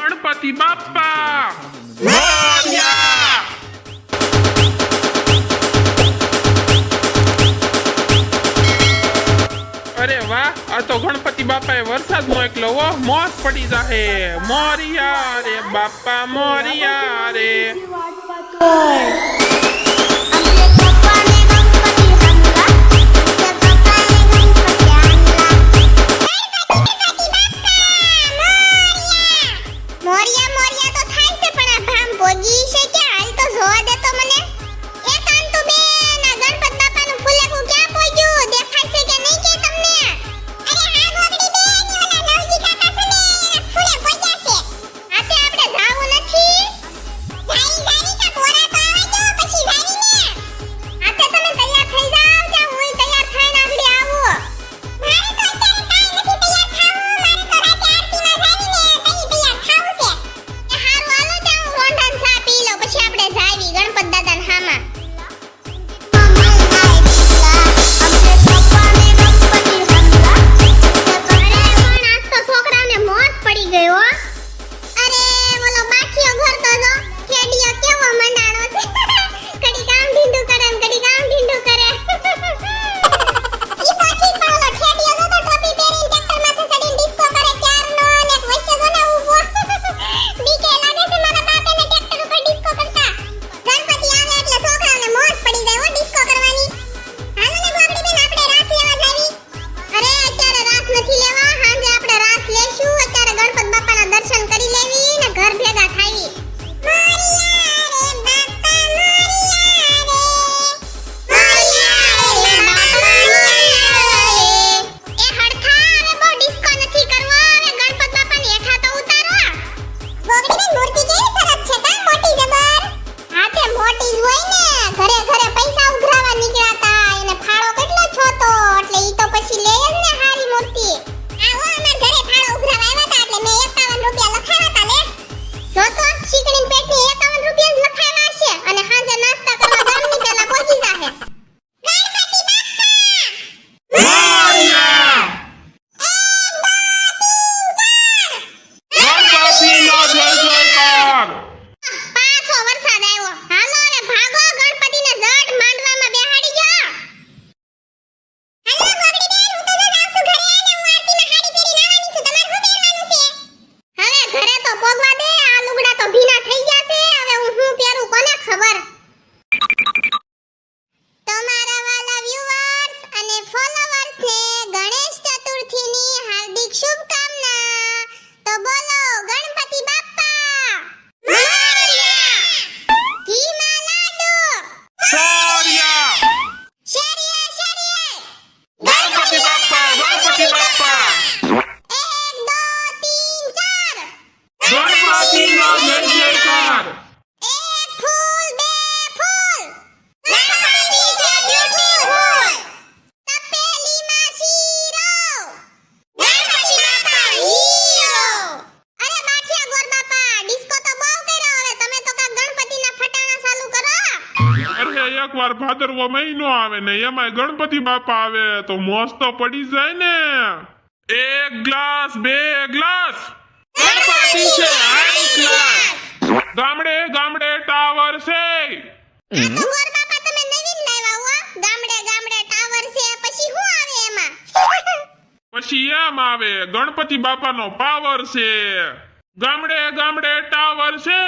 ગણપતિ બાપ્પા મોરયા! અરે વાહ, આ તો ગણપતિ બાપાએ વરસાદ મોકલો હો, મોજ પડી જાહે. મોરિયા રે બાપા મોરિયા રે. એકવાર ભાદરવો મહિનો આવે ને એમાં ગણપતિ બાપા આવે તો મોજ તો પડી જાય ને. એક ગ્લાસ બે ગ્લાસ ગણપતિ છે હાઈ ક્લાસ. ગામડે ગામડે ટાવર છે. પછી એમ આવે ગણપતિ બાપાનો પાવર છે. ગામડે ગામડે ટાવર છે.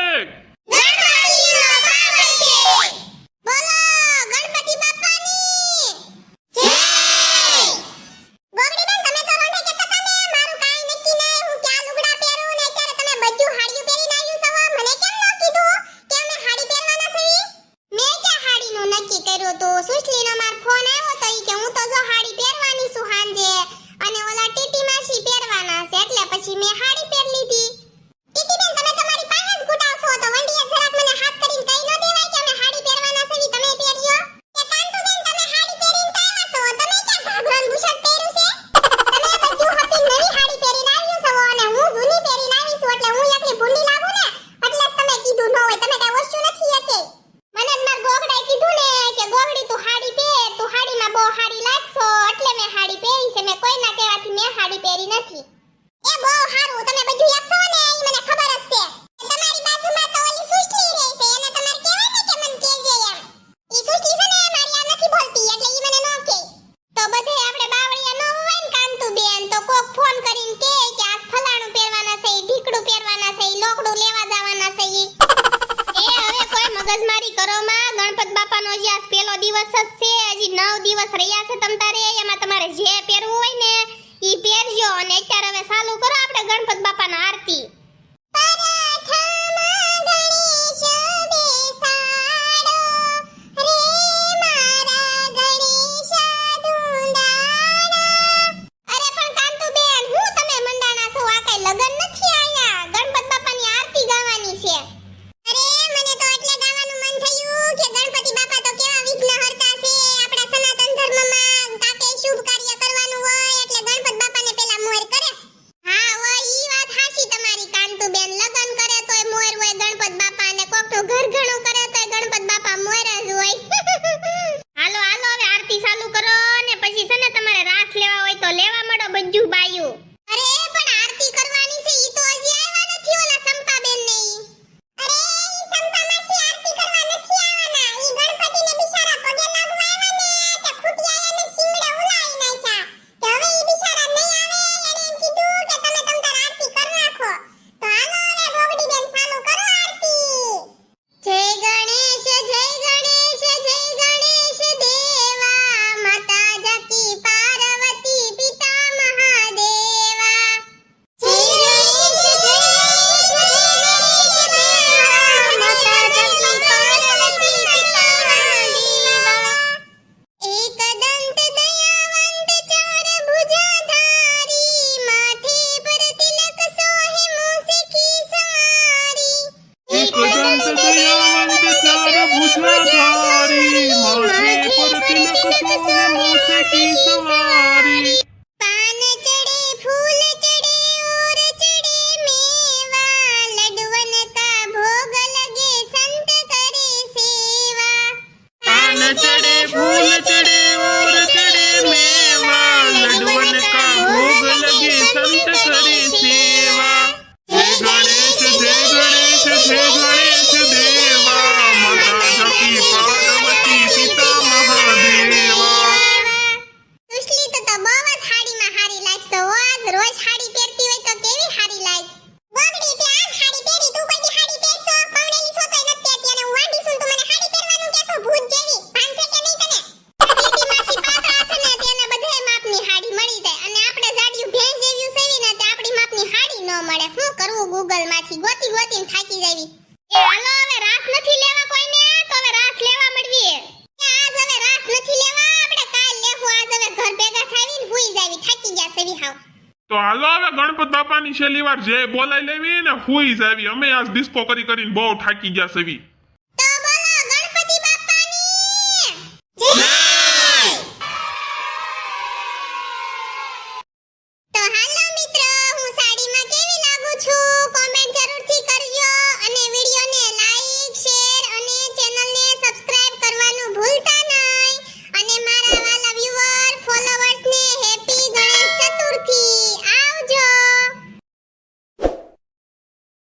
લોકડું પહેરવાના છે, ઈ લોકડું લેવા જવાના છે ઈ. એ હવે કોઈ મગજમારી કરો માં. ગણપત બાપાનો હજી આજ પહેલો દિવસ જ છે, હજી 9 દિવસ રહ્યા છે તમ તારે. એમાં તમારે જે પહેરવું હોય ને ઈ પહેરજો. અને અત્યારે હવે ચાલુ કરો આપણે ગણપત બાપાના આરતી. તો હાલો હવે ગણપત બાપાની છેલ્લી વાર જે બોલાઈ લેવી ને હુઈ જાવી. અમે આજ ડિસ્કો કરીને બહુ થાકી ગયા છે.